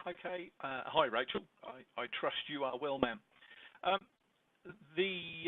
Okay. Hi, Rachel. I trust you are well, ma'am. Um, the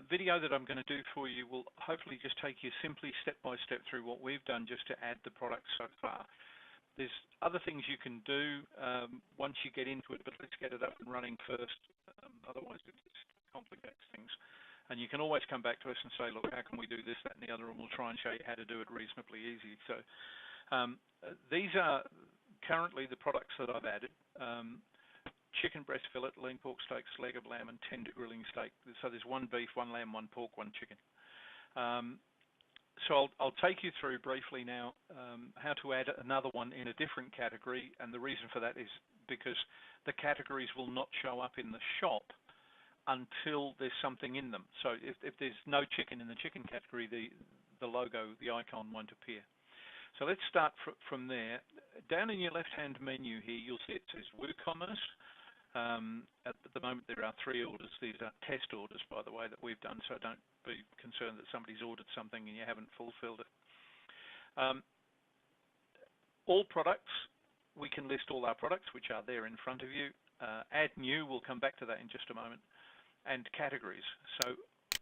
video that I'm going to do for you will hopefully just take you simply step by step through what we've done just to add the product so far. There's other things you can do once you get into it, but let's get it up and running first. Otherwise, it just complicates things. And you can always come back to us and say, look, how can we do this, that, and the other, and we'll try and show you how to do it reasonably easy. So these are currently the products that I've added. Chicken breast fillet, lean pork steaks, leg of lamb, and tender grilling steak. So there's one beef, one lamb, one pork, one chicken. So I'll take you through briefly now how to add another one in a different category, and the reason for that is because the categories will not show up in the shop until there's something in them. So if there's no chicken in the chicken category, the logo, the icon won't appear. So let's start from there. Down in your left-hand menu here, you'll see it says WooCommerce. At the moment, there are 3 orders. These are test orders, by the way, that we've done, so don't be concerned that somebody's ordered something and you haven't fulfilled it. All products, we can list all our products, which are there in front of you. Add new, we'll come back to that in just a moment. And categories. So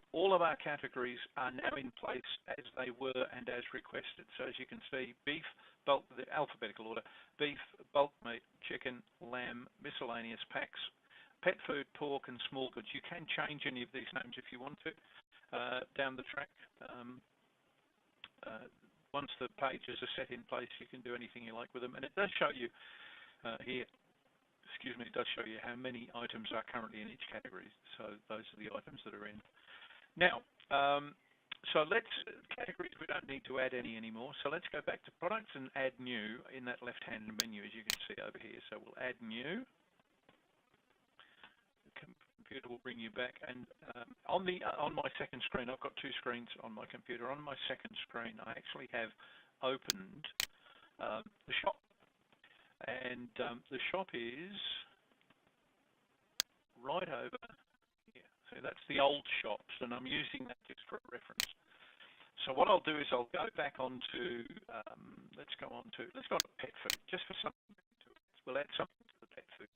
all of our categories are now in place as they were and as requested. So as you can see, beef, bulk, the alphabetical order, beef, bulk meat, chicken, lamb, miscellaneous packs, pet food, pork, and small goods. You can change any of these names if you want to down the track. Once the pages are set in place, you can do anything you like with them. And it does show you here, excuse me, it does show you how many items are currently in each category. So those are the items that are in. Now, so categories, we don't need to add any anymore. So let's go back to products and add new in that left-hand menu, as you can see over here. So we'll add new. The computer will bring you back. And on my second screen, I've got 2 screens on my computer. On my second screen, I actually have opened the shop. And the shop is right over here. So that's the old shops, and I'm using that just for reference. So what I'll do is I'll go back onto, let's go on to pet food, just for something to it. We'll add something to the pet food.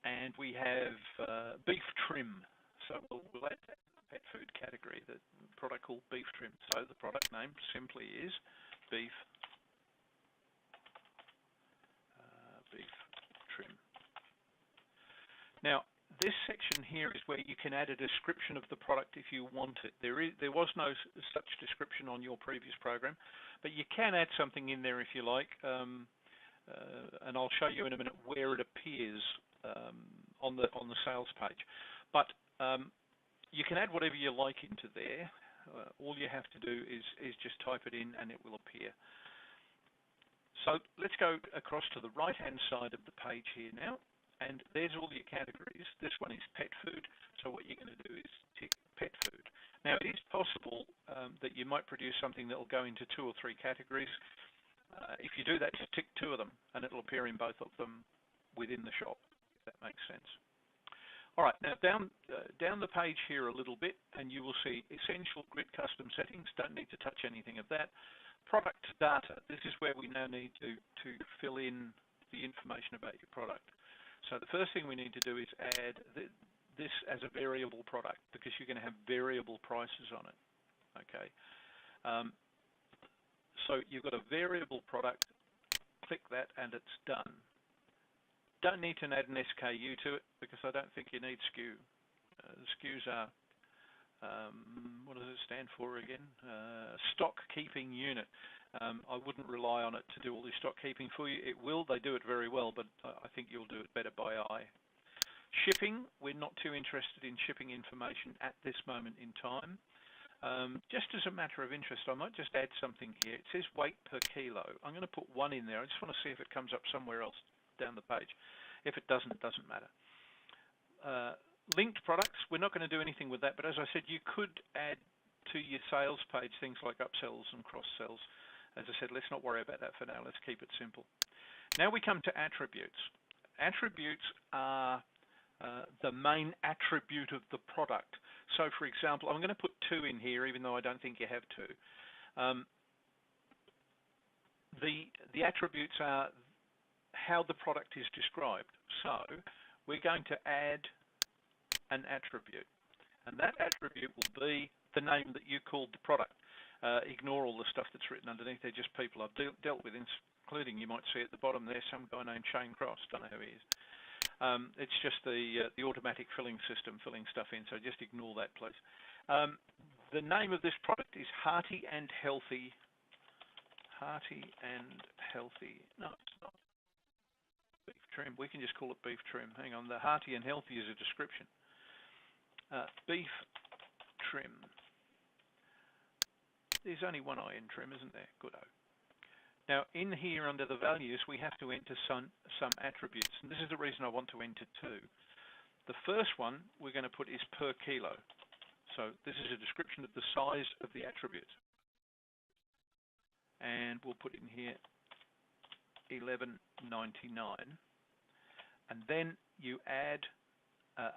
And we have beef trim. So we'll add that to the pet food category, the product called beef trim. So the product name simply is beef trim. Now, this section here is where you can add a description of the product if you want it. There was no such description on your previous program, but you can add something in there if you like, and I'll show you in a minute where it appears on the sales page. But you can add whatever you like into there. All you have to do is just type it in and it will appear. So let's go across to the right-hand side of the page here now, and there's all your categories. This one is pet food, so what you're going to do is tick pet food. Now, it is possible that you might produce something that will go into 2 or 3 categories. If you do that, just tick 2 of them, and it'll appear in both of them within the shop, if that makes sense. All right, now down the page here a little bit, and you will see essential grid custom settings. Don't need to touch anything of that. Product data. This is where we now need to fill in the information about your product. So the first thing we need to do is add this as a variable product, because you're going to have variable prices on it. Okay. So you've got a variable product. Click that, and it's done. Don't need to add an SKU to it, because I don't think you need SKU. SKUs are what does it stand for again? Stock keeping unit. I wouldn't rely on it to do all this stock keeping for you. It will, they do it very well, but I think you'll do it better by eye. Shipping, we're not too interested in shipping information at this moment in time. Just as a matter of interest, I might just add something here. It says weight per kilo. I'm going to put 1 in there. I just want to see if it comes up somewhere else down the page. If it doesn't, it doesn't matter. Linked products, we're not going to do anything with that, but as I said, you could add to your sales page things like upsells and cross-sells. As I said, let's not worry about that for now. Let's keep it simple. Now we come to attributes. Attributes are the main attribute of the product. So, for example, I'm going to put 2 in here, even though I don't think you have 2. The attributes are how the product is described. So we're going to add an attribute, and that attribute will be the name that you called the product. Ignore all the stuff that's written underneath. They're just people I've dealt with, including, you might see at the bottom there, some guy named Shane Cross. Don't know who he is. It's just the automatic filling system filling stuff in, so just ignore that, please. The name of this product is Hearty and Healthy. Hearty and Healthy. No, it's not. Beef trim. We can just call it beef trim. Hang on. The Hearty and Healthy is a description. Beef trim. There's only one I in trim, isn't there? Good-o. Now, in here under the values, we have to enter some attributes, and this is the reason I want to enter two. The first one we're going to put is per kilo. So this is a description of the size of the attribute. And we'll put in here $11.99. And then you add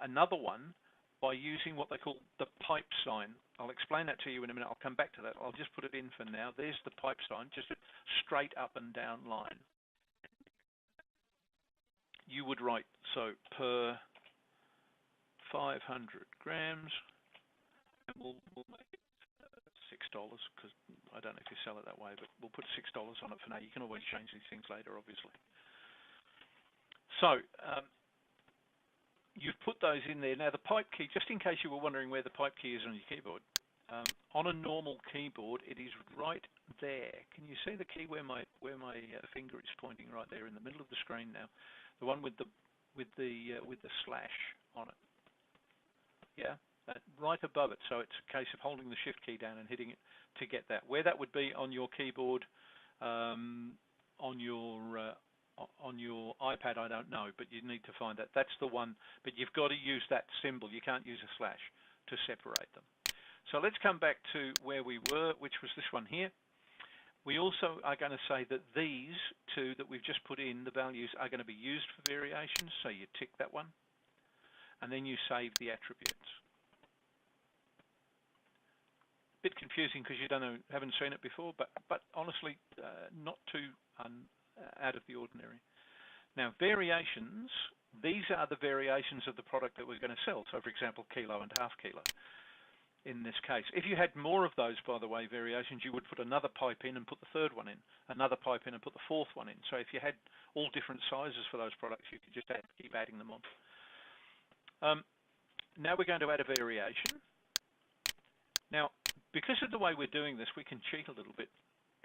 another one by using what they call the pipe sign. I'll explain that to you in a minute. I'll come back to that. I'll just put it in for now. There's the pipe sign, just a straight up and down line. You would write, so per 500 grams, and we'll make it $6, because I don't know if you sell it that way, but we'll put $6 on it for now. You can always change these things later, obviously. So, you've put those in there. Now the pipe key, just in case you were wondering where the pipe key is on your keyboard, on a normal keyboard, it is right there. Can you see the key where my finger is pointing right there in the middle of the screen now? The one with the slash on it. Yeah, right above it. So it's a case of holding the shift key down and hitting it to get that. Where that would be on your keyboard, on your iPad, I don't know, but you need to find that. That's the one, but you've got to use that symbol. You can't use a slash to separate them. So let's come back to where we were, which was this one here. We also are going to say that these two that we've just put in, the values, are going to be used for variations, so you tick that one, and then you save the attributes. Bit confusing because you haven't seen it before, but honestly, not too out of the ordinary. Now, variations, these are the variations of the product that we're going to sell. So, for example, kilo and half kilo in this case. If you had more of those, by the way, variations, you would put another pipe in and put the third one in, another pipe in and put the fourth one in. So if you had all different sizes for those products, you could just keep adding them on. Now we're going to add a variation. Now, because of the way we're doing this, we can cheat a little bit.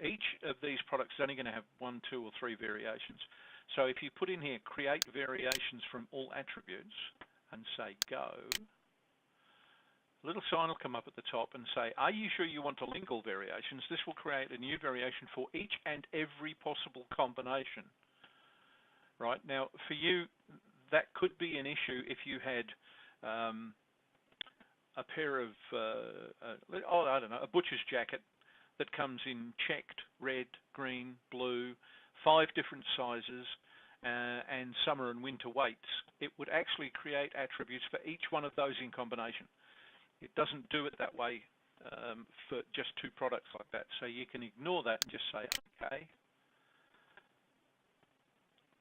Each of these products is only going to have 1, 2, or 3 variations. So if you put in here, create variations from all attributes, and say go, a little sign will come up at the top and say, are you sure you want to link all variations? This will create a new variation for each and every possible combination. Right? Now, for you, that could be an issue if you had a pair of, I don't know, a butcher's jacket that comes in checked, red, green, blue, 5 different sizes, and summer and winter weights. It would actually create attributes for each one of those in combination. It doesn't do it that way for just 2 products like that. So you can ignore that and just say, okay.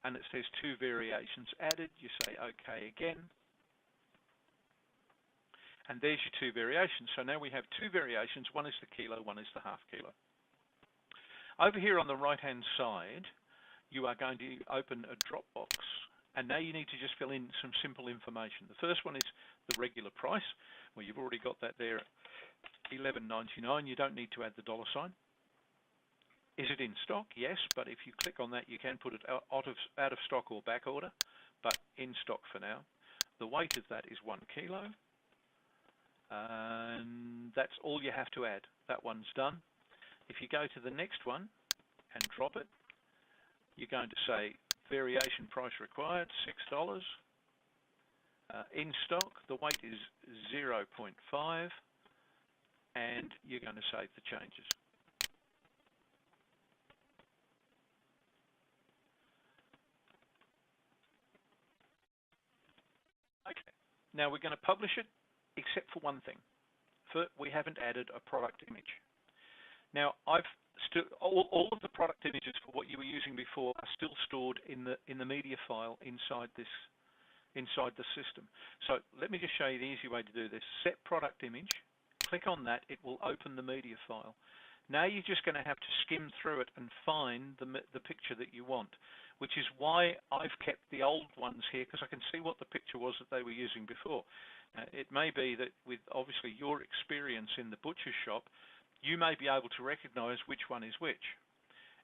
And it says 2 variations added. You say, okay again. And there's your 2 variations. So now we have 2 variations. One is the kilo, one is the half kilo. Over here on the right-hand side, you are going to open a Dropbox. And now you need to just fill in some simple information. The first one is the regular price. Well, you've already got that there, $11.99. You don't need to add the $. Is it in stock? Yes, but if you click on that, you can put it out of stock or back order, but in stock for now. The weight of that is 1 kilo. And that's all you have to add. That one's done. If you go to the next one and drop it, you're going to say variation price required, $6. In stock, the weight is 0.5, and you're going to save the changes. Okay. Now we're going to publish it, except for one thing. We haven't added a product image. Now, I've all of the product images for what you were using before are still stored in the media file inside the system. So let me just show you the easy way to do this. Set product image, click on that, it will open the media file. Now you're just going to have to skim through it and find the picture that you want, which is why I've kept the old ones here, because I can see what the picture was that they were using before. It may be that with obviously your experience in the butcher's shop, you may be able to recognize which one is which.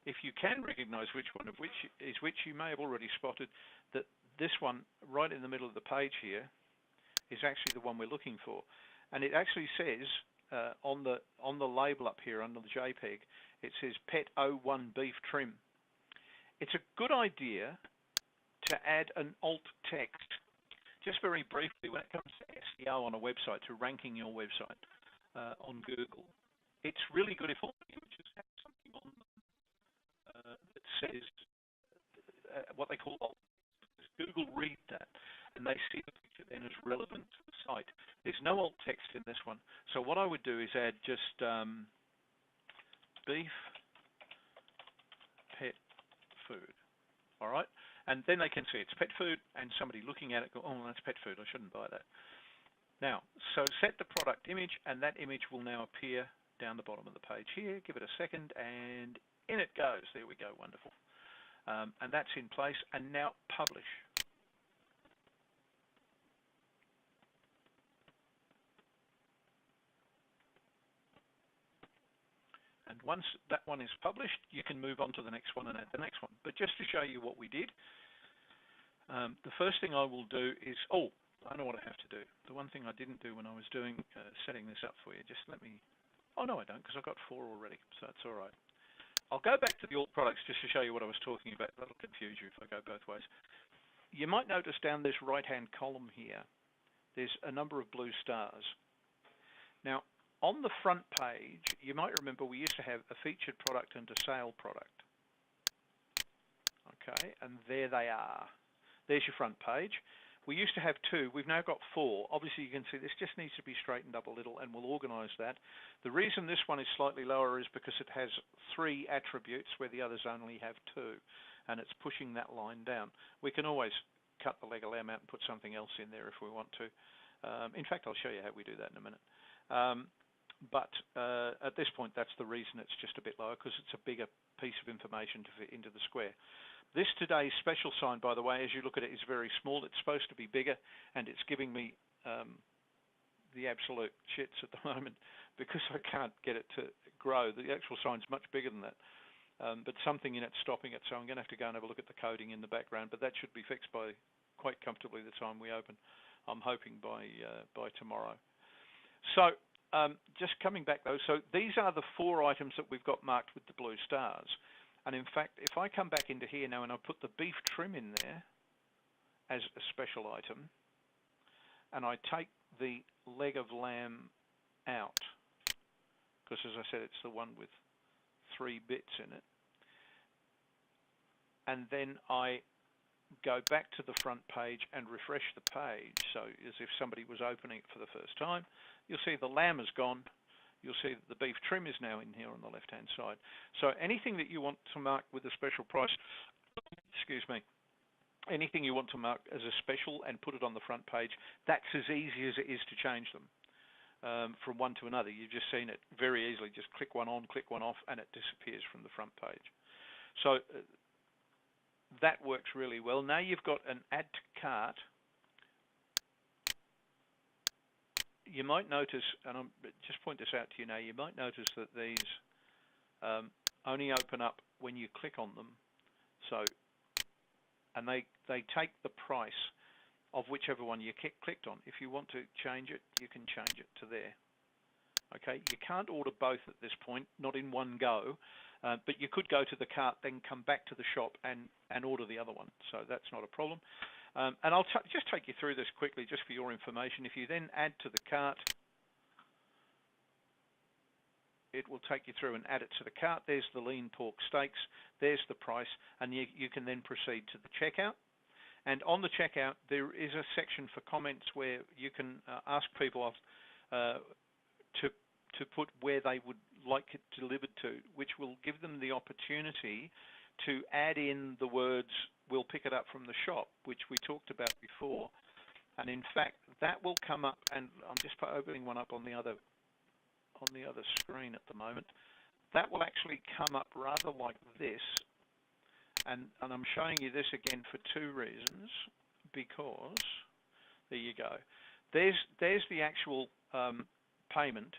If you can recognize which one of which is which, you may have already spotted that this one right in the middle of the page here is actually the one we're looking for. And it actually says on the label up here under the JPEG, it says Pet 01 Beef Trim. It's a good idea to add an alt text. Just very briefly, when it comes to SEO on a website, to ranking your website on Google, it's really good if all the images have something on them that says what they call alt. Google read that, and they see the picture then as relevant to the site. There's no alt text in this one. So what I would do is add just beef pet food. All right? And then they can see it's pet food, and somebody looking at it go, oh, that's pet food, I shouldn't buy that. Now, so set the product image, and that image will now appear down the bottom of the page here. Give it a second, and in it goes. There we go, wonderful. And that's in place, and now publish. And once that one is published, you can move on to the next one and add the next one. But just to show you what we did, the first thing I will do is, I know what I have to do. The one thing I didn't do when I was doing setting this up for you, just let me, oh no I don't, because I've got 4 already, so that's all right. I'll go back to the alt products just to show you what I was talking about. That'll confuse you if I go both ways. You might notice down this right-hand column here, there's a number of blue stars. Now, on the front page, you might remember we used to have a featured product and a sale product. Okay, and there they are. There's your front page. We used to have 2. We've now got 4. Obviously, you can see this just needs to be straightened up a little, and we'll organize that. The reason this one is slightly lower is because it has 3 attributes where the others only have 2, and it's pushing that line down. We can always cut the leg of lamb out and put something else in there if we want to. In fact, I'll show you how we do that in a minute. But at this point, that's the reason it's just a bit lower, because it's a bigger piece of information to fit into the square. This today's special sign, by the way, as you look at it, is very small. It's supposed to be bigger, and it's giving me the absolute shits at the moment because I can't get it to grow. The actual sign's much bigger than that, but something in it's stopping it, so I'm going to have to go and have a look at the coding in the background, but that should be fixed by quite comfortably the time we open. I'm hoping by tomorrow. So just coming back though, so these are the 4 items that we've got marked with the blue stars. And in fact, if I come back into here now and I put the beef trim in there as a special item, and I take the leg of lamb out, because as I said, it's the one with 3 bits in it, and then I go back to the front page and refresh the page, so as if somebody was opening it for the first time, you'll see the lamb is gone. You'll see that the beef trim is now in here on the left-hand side. So anything that you want to mark with a special price, excuse me, anything you want to mark as a special and put it on the front page, that's as easy as it is to change them from one to another. You've just seen it very easily. Just click one on, click one off, and it disappears from the front page. So that works really well. Now you've got an add to cart. You might notice, and I'll just point this out to you now, you might notice that these only open up when you click on them. So, and they take the price of whichever one you clicked on. If you want to change it, you can change it to there. Okay, you can't order both at this point, not in one go, but you could go to the cart, then come back to the shop and order the other one. So that's not a problem. And I'll just take you through this quickly just for your information. If you then add to the cart, it will take you through and add it to the cart. There's the lean pork steaks, there's the price, and you can then proceed to the checkout. And on the checkout, there is a section for comments where you can ask people to put where they would like it delivered to, which will give them the opportunity to add in the words, "We'll pick it up from the shop," which we talked about before. And in fact, that will come up, and I'm just opening one up on the other screen at the moment. That will actually come up rather like this, and I'm showing you this again for two reasons, because there you go. There's the actual payment,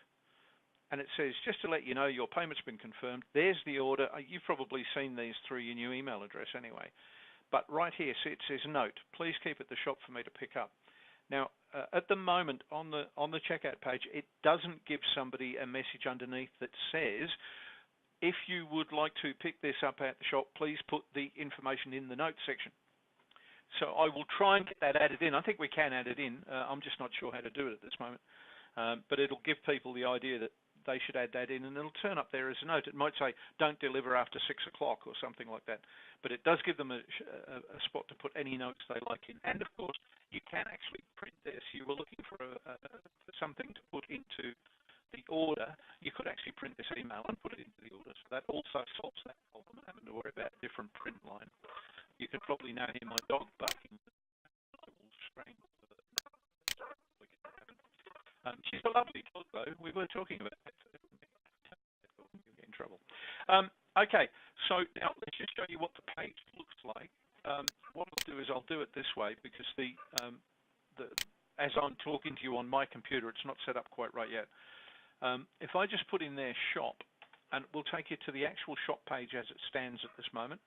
and it says, just to let you know, your payment's been confirmed. There's the order. You've probably seen these through your new email address anyway. But right here, see, it says, "Note, please keep at the shop for me to pick up." Now, at the moment, on the checkout page, it doesn't give somebody a message underneath that says, "If you would like to pick this up at the shop, please put the information in the notes section." So I will try and get that added in. I think we can add it in. I'm just not sure how to do it at this moment. But it'll give people the idea that they should add that in, and it'll turn up there as a note. It might say, "Don't deliver after 6 o'clock" or something like that. But it does give them a spot to put any notes they like in. And of course, you can actually print this. You were looking for something to put into the order. You could actually print this email and put it into the order. So that also solves that problem, having to worry about a different print line. You could probably now hear my dog barking. I will strangle her. She's a lovely dog, though. We were talking about that. You'll get in trouble. Okay, so now let's just show you what the page looks like. What I'll do is I'll do it this way, because as I'm talking to you on my computer, it's not set up quite right yet. If I just put in there shop, and we'll take you to the actual shop page as it stands at this moment.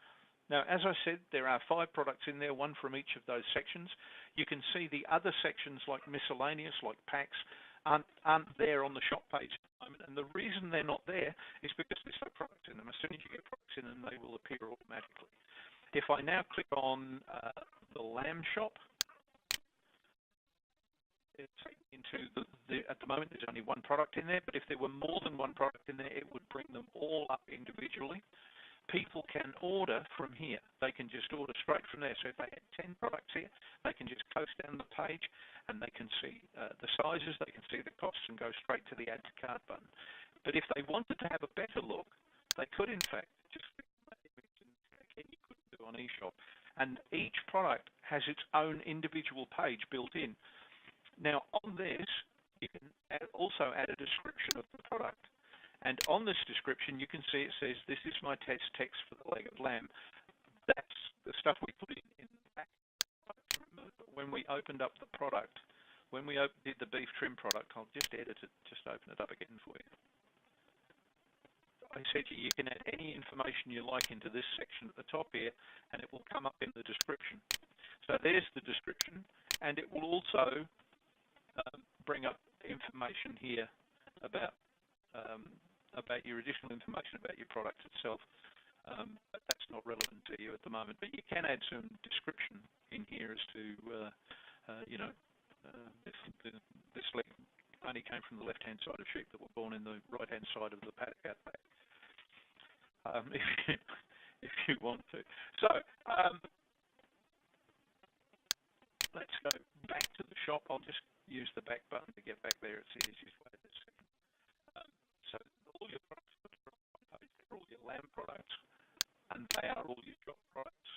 Now, as I said, there are 5 products in there, 1 from each of those sections. You can see the other sections like miscellaneous, like packs, aren't there on the shop page at the moment. And the reason they're not there is because there's no products in them. As soon as you get products in them, they will appear automatically. If I now click on the lamb shop, it's into at the moment there's only 1 product in there, but if there were more than 1 product in there, it would bring them all up individually. People can order from here. They can just order straight from there. So if they had 10 products here, they can just coast down the page and they can see the sizes, they can see the costs, and go straight to the add to cart button. But if they wanted to have a better look, they could in fact just click on that image, and again you couldn't do on eShop. And each product has its own individual page built in. Now on this, you can also add a description of the product. And on this description, you can see it says, "This is my test text for the leg of lamb." That's the stuff we put in the back. When we opened up the product, when we did the beef trim product, I'll just edit it, just open it up again for you. I said you can add any information you like into this section at the top here, and it will come up in the description. So there's the description, and it will also bring up information here about your additional information about your product itself. But that's not relevant to you at the moment. But you can add some description in here as to, this leg only came from the left-hand side of sheep that were born in the right-hand side of the paddock out back, if you want to. So let's go back to the shop. I'll just use the back button to get back there. It's the easiest way to see. So all your products are all your lamb products, and they are all your shop products.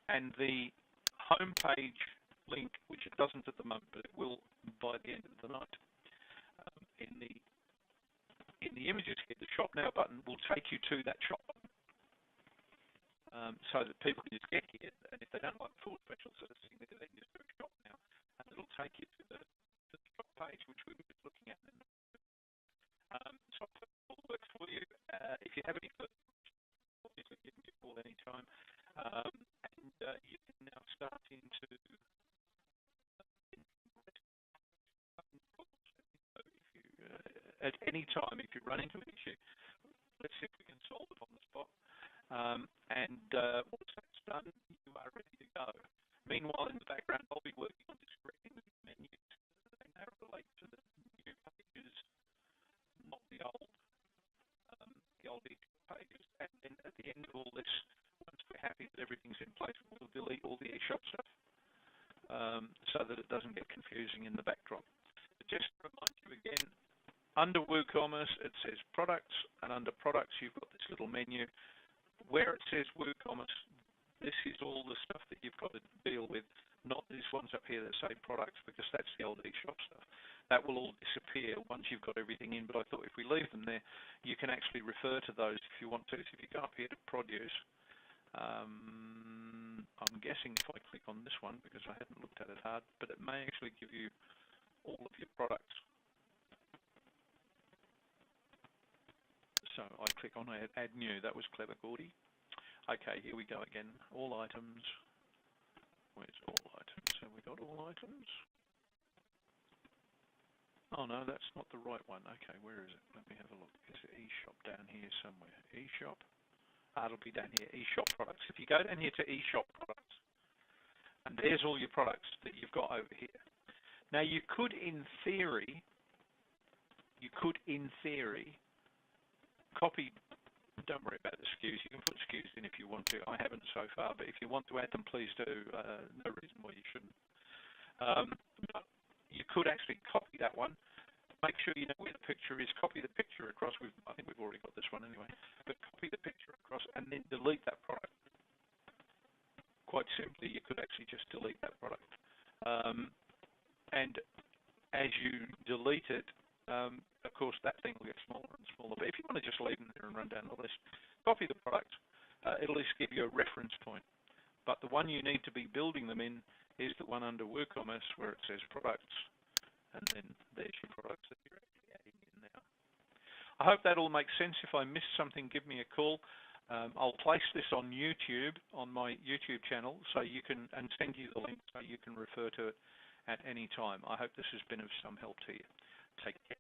And the home page link, which it doesn't at the moment, but it will by the end of the night, in the images here, the Shop Now button will take you to that shop button, so that people can just get here, and if they don't like food specials, so they can just do Shop Now, and it'll take you to the shop page, which we were just looking at. So it all works for you. If you have any further questions, obviously give me a call anytime, and you can now start into at any time, if you run into an issue, let's see if we can solve it on the spot. Once that's done, you are ready to go. Meanwhile, in the background, I'll be working on discreting the menus. They now relate to the new pages, not the old pages. And then at the end of all this, once we're happy that everything's in place, we'll delete all the eShop stuff, so that it doesn't get confusing in the backdrop. But just to remind you again, Under WooCommerce, it says products, and under products, you've got this little menu. Where it says WooCommerce, this is all the stuff that you've got to deal with, not these ones up here that say products, because that's the old eShop stuff. That will all disappear once you've got everything in, but I thought if we leave them there, you can actually refer to those if you want to. So if you go up here to produce, I'm guessing if I click on this one, because I haven't looked at it hard, but it may actually give you all of your products. So I click on add new. That was clever, Gordy. Okay, here we go again. All items. Where's all items? So we got all items. Oh no, that's not the right one. Okay, where is it? Let me have a look. Is it eShop down here somewhere? eShop. It'll be down here. eShop products. If you go down here to eShop products, and there's all your products that you've got over here. Now you could, in theory, copy. Don't worry about the SKUs. You can put SKUs in if you want to. I haven't so far, but if you want to add them, please do. No reason why you shouldn't. But you could actually copy that one. Make sure you know where the picture is. Copy the picture across. I think we've already got this one anyway. But copy the picture across and then delete that product. Quite simply, you could actually just delete that product. And as you delete it, of course, that thing will get smaller and smaller. But if you want to just leave them there and run down the list, copy the product. It'll at least give you a reference point. But the one you need to be building them in is the one under WooCommerce where it says products. And then there's your products that you're actually adding in now. I hope that all makes sense. If I missed something, give me a call. I'll place this on YouTube, on my YouTube channel, so you can, and send you the link so you can refer to it at any time. I hope this has been of some help to you. Take care.